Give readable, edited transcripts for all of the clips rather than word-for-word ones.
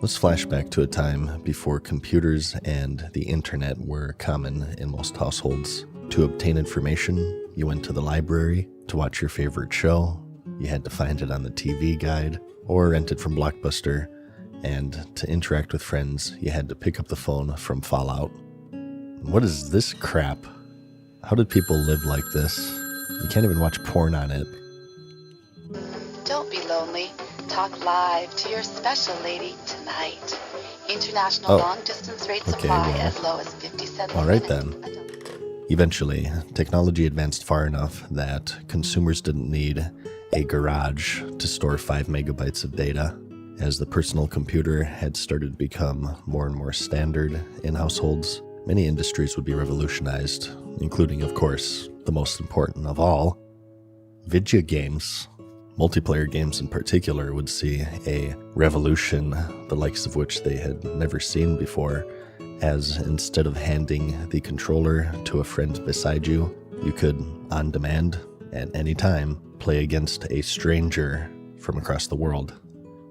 Let's flash back to a time before computers and the internet were common in most households. To obtain information, you went to the library. To watch your favorite show, you had to find it on the TV guide or rent it from Blockbuster. And to interact with friends, you had to pick up the phone from Fallout. What is this crap? How did people live like this? You can't even watch porn on it. Don't be lonely. Talk live to your special lady tonight. International long-distance rate supply as low as 57 all right minutes. then. Eventually, technology advanced far enough that consumers didn't need a garage to store 5 megabytes of data. As the personal computer had started to become more and more standard in households, many industries would be revolutionized, including, of course, the most important of all, video games. Multiplayer games in particular would see a revolution, the likes of which they had never seen before, as instead of handing the controller to a friend beside you, you could, on demand, at any time, play against a stranger from across the world.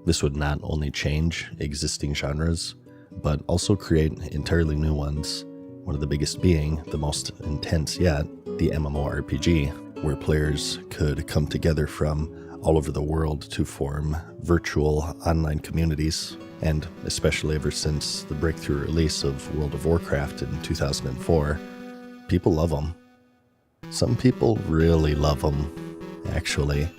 This would not only change existing genres, but also create entirely new ones, one of the biggest being, the most intense yet, the MMORPG, where players could come together from all over the world to form virtual online communities, and especially ever since the breakthrough release of World of Warcraft in 2004, people love them. Some people really love them, actually.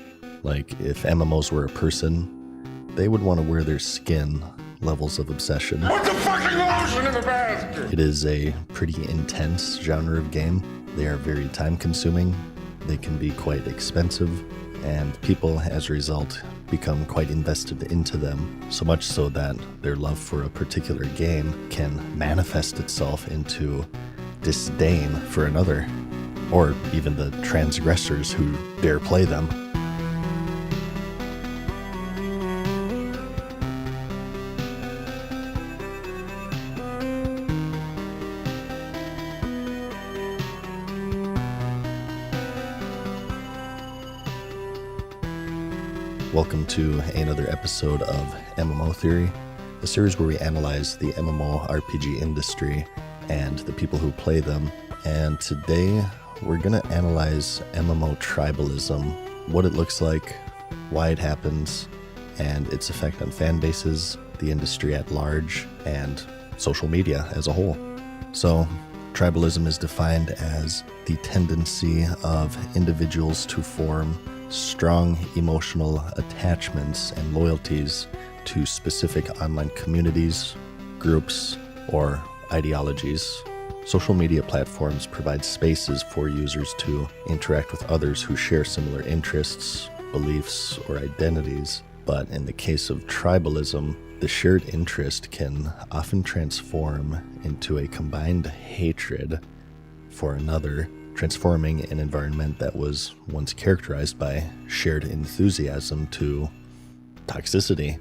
Like, if MMOs were a person, they would want to wear their skin levels of obsession. Put the fucking lotion in the basket! It is a pretty intense genre of game. They are very time-consuming. They can be quite expensive, and people, as a result, become quite invested into them, so much so that their love for a particular game can manifest itself into disdain for another, or even the transgressors who dare play them. Welcome to another episode of MMO Theory, a series where we analyze the MMORPG industry and the people who play them. And today we're going to analyze MMO tribalism, what it looks like, why it happens, and its effect on fan bases, the industry at large, and social media as a whole. So, tribalism is defined as the tendency of individuals to form strong emotional attachments and loyalties to specific online communities, groups, or ideologies. Social media platforms provide spaces for users to interact with others who share similar interests, beliefs, or identities. But in the case of tribalism, the shared interest can often transform into a combined hatred for another, transforming an environment that was once characterized by shared enthusiasm to toxicity,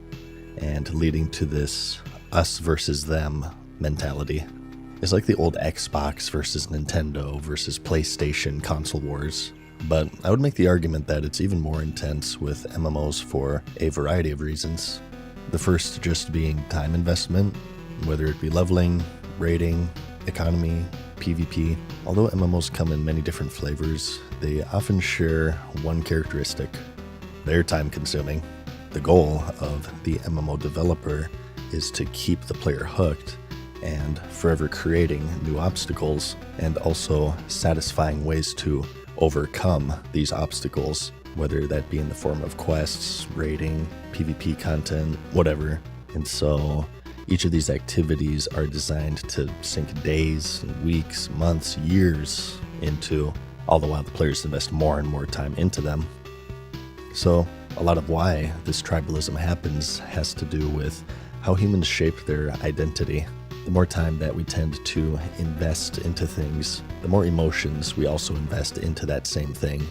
and leading to this us versus them mentality. It's like the old Xbox versus Nintendo versus PlayStation console wars. But I would make the argument that it's even more intense with MMOs for a variety of reasons. The first just being time investment, whether it be leveling, raiding, economy, PvP. Although MMOs come in many different flavors, they often share one characteristic. They're time consuming. The goal of the MMO developer is to keep the player hooked and forever creating new obstacles and also satisfying ways to overcome these obstacles, whether that be in the form of quests, raiding, PvP content, whatever. And so each of these activities are designed to sink days, weeks, months, years into, all the while the players invest more and more time into them. So a lot of why this tribalism happens has to do with how humans shape their identity. The more time that we tend to invest into things, the more emotions we also invest into that same thing.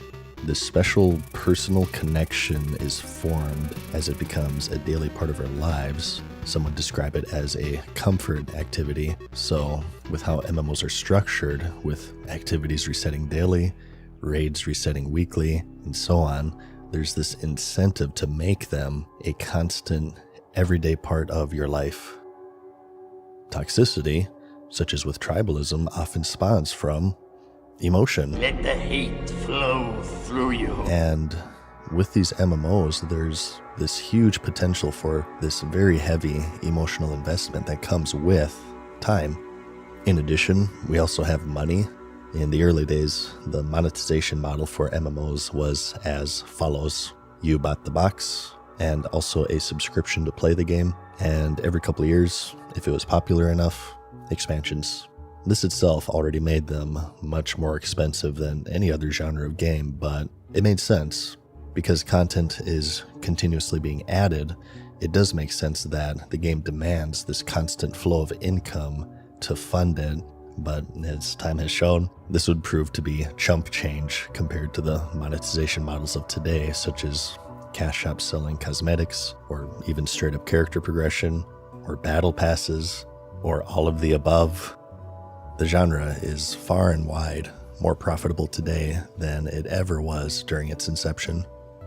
This special personal connection is formed as it becomes a daily part of our lives. Some would describe it as a comfort activity. So with how MMOs are structured, with activities resetting daily, raids resetting weekly, and so on, there's this incentive to make them a constant everyday part of your life. Toxicity, such as with tribalism, often spawns from emotion. Let the hate flow through you. And with these MMOs, there's this huge potential for this very heavy emotional investment that comes with time. In addition, we also have money. In the early days, the monetization model for MMOs was as follows. You bought the box and also a subscription to play the game, and every couple of years, if it was popular enough, expansions. This itself already made them much more expensive than any other genre of game, but it made sense. Because content is continuously being added, it does make sense that the game demands this constant flow of income to fund it, but as time has shown, this would prove to be chump change compared to the monetization models of today, such as cash shops selling cosmetics, or even straight up character progression, or battle passes, or all of the above. The genre is far and wide more profitable today than it ever was during its inception.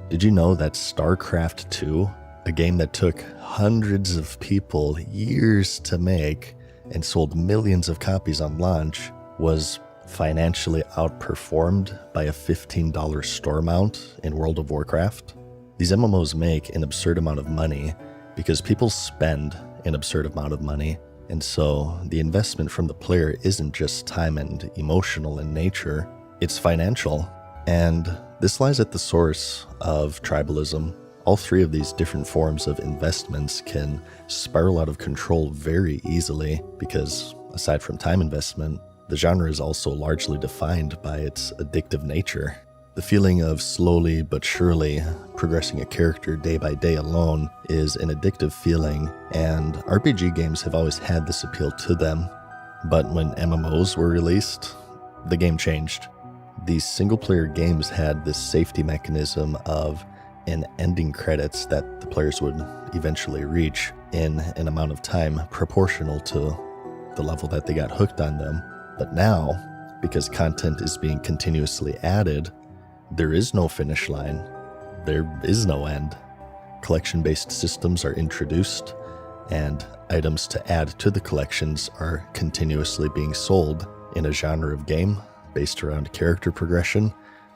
Did you know that StarCraft 2, a game that took hundreds of people years to make and sold millions of copies on launch, was financially outperformed by a $15 store mount in World of Warcraft? These MMOs make an absurd amount of money because people spend an absurd amount of money, and so the investment from the player isn't just time and emotional in nature, it's financial. And this lies at the source of tribalism. All three of these different forms of investments can spiral out of control very easily because, aside from time investment, the genre is also largely defined by its addictive nature. The feeling of slowly but surely progressing a character day by day alone is an addictive feeling, and RPG games have always had this appeal to them. But when MMOs were released, the game changed. These single-player games had this safety mechanism of an ending credits that the players would eventually reach in an amount of time proportional to the level that they got hooked on them. But now, because content is being continuously added, there is no finish line. There is no end. Collection-based systems are introduced, and items to add to the collections are continuously being sold in a genre of game based around character progression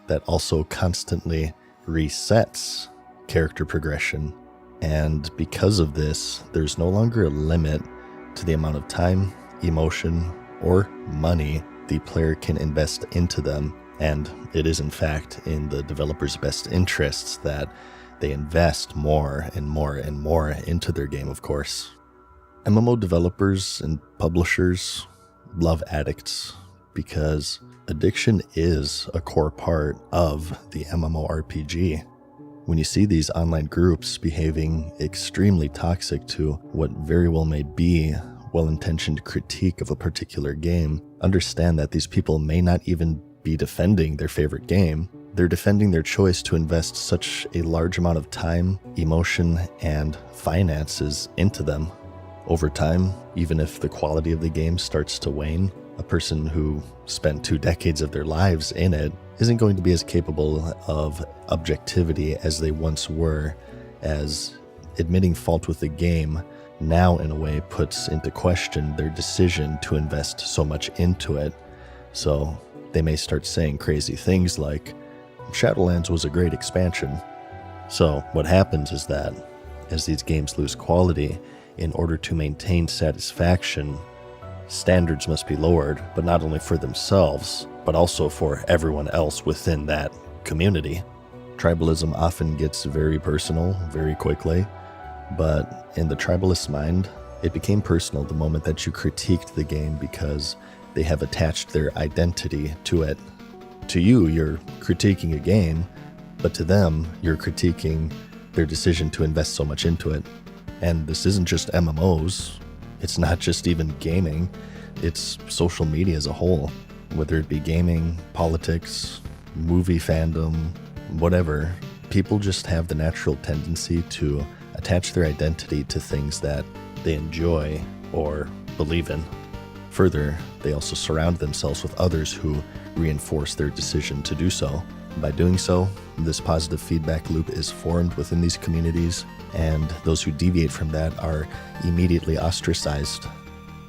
that also constantly resets character progression. And because of this, there's no longer a limit to the amount of time, emotion, or money the player can invest into them. And it is in fact in the developer's best interests that they invest more and more and more into their game, of course. MMO developers and publishers love addicts because addiction is a core part of the MMORPG. When you see these online groups behaving extremely toxic to what very well may be well-intentioned critique of a particular game, understand that these people may not even be defending their favorite game. They're defending their choice to invest such a large amount of time, emotion, and finances into them. Over time, even if the quality of the game starts to wane, a person who spent 2 decades of their lives in it isn't going to be as capable of objectivity as they once were, as admitting fault with the game now in a way puts into question their decision to invest so much into it. So they may start saying crazy things like, Shadowlands was a great expansion. So what happens is that as these games lose quality, in order to maintain satisfaction, standards must be lowered, but not only for themselves, but also for everyone else within that community. Tribalism often gets very personal very quickly, but in the tribalist mind, it became personal the moment that you critiqued the game because they have attached their identity to it. To you, you're critiquing a game, but to them, you're critiquing their decision to invest so much into it. And this isn't just MMOs, it's not just even gaming, it's social media as a whole. Whether it be gaming, politics, movie fandom, whatever, people just have the natural tendency to attach their identity to things that they enjoy or believe in. Further, they also surround themselves with others who reinforce their decision to do so. By doing so, this positive feedback loop is formed within these communities, and those who deviate from that are immediately ostracized.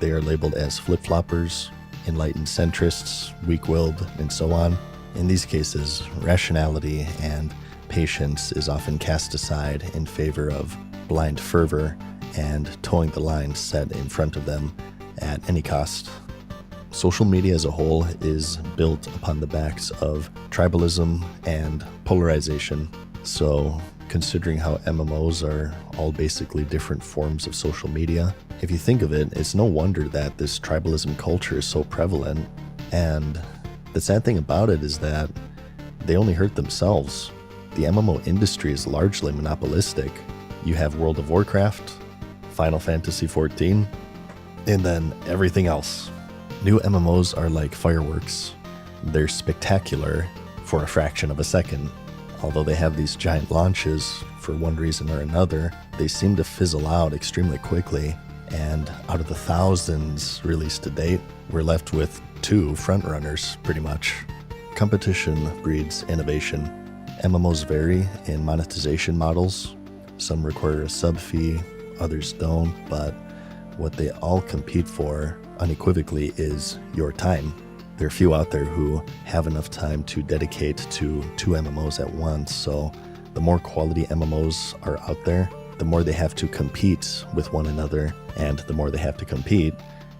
They are labeled as flip-floppers, enlightened centrists, weak-willed, and so on. In these cases, rationality and patience is often cast aside in favor of blind fervor and towing the line set in front of them at any cost. Social media as a whole is built upon the backs of tribalism and polarization. So, considering how MMOs are all basically different forms of social media, if you think of it, it's no wonder that this tribalism culture is so prevalent. And the sad thing about it is that they only hurt themselves. The MMO industry is largely monopolistic. You have World of Warcraft, Final Fantasy XIV, and then everything else. New MMOs are like fireworks. They're spectacular for a fraction of a second. Although they have these giant launches, for one reason or another, they seem to fizzle out extremely quickly. And out of the thousands released to date, we're left with 2 frontrunners, pretty much. Competition breeds innovation. MMOs vary in monetization models. Some require a sub fee, others don't, but what they all compete for unequivocally is your time. There are few out there who have enough time to dedicate to 2 MMOs at once, so the more quality MMOs are out there, the more they have to compete with one another, and the more they have to compete,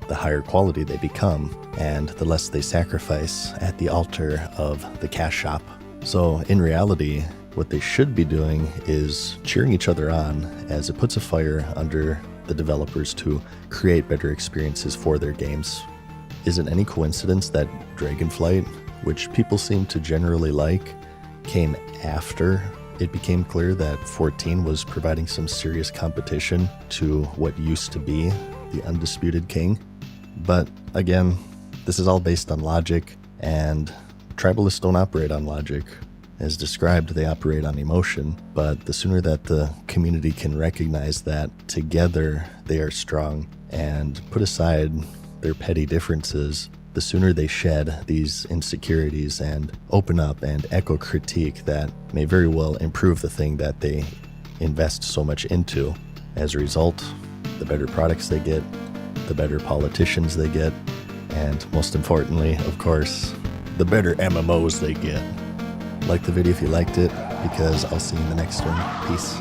the higher quality they become, and the less they sacrifice at the altar of the cash shop. So in reality, what they should be doing is cheering each other on, as it puts a fire under the developers to create better experiences for their games. Is it any coincidence that Dragonflight, which people seem to generally like, came after it became clear that 14 was providing some serious competition to what used to be the undisputed king? But again, this is all based on logic, and tribalists don't operate on logic. As described, they operate on emotion, but the sooner that the community can recognize that together they are strong and put aside their petty differences, the sooner they shed these insecurities and open up and echo critique that may very well improve the thing that they invest so much into. As a result, the better products they get, the better politicians they get, and most importantly, of course, the better MMOs they get. Like the video if you liked it, because I'll see you in the next one. Peace.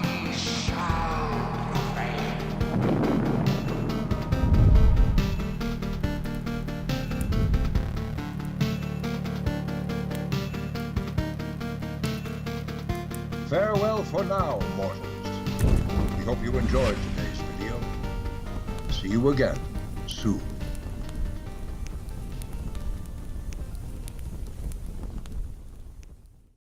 Farewell for now, mortals. We hope you enjoyed today's video. See you again soon.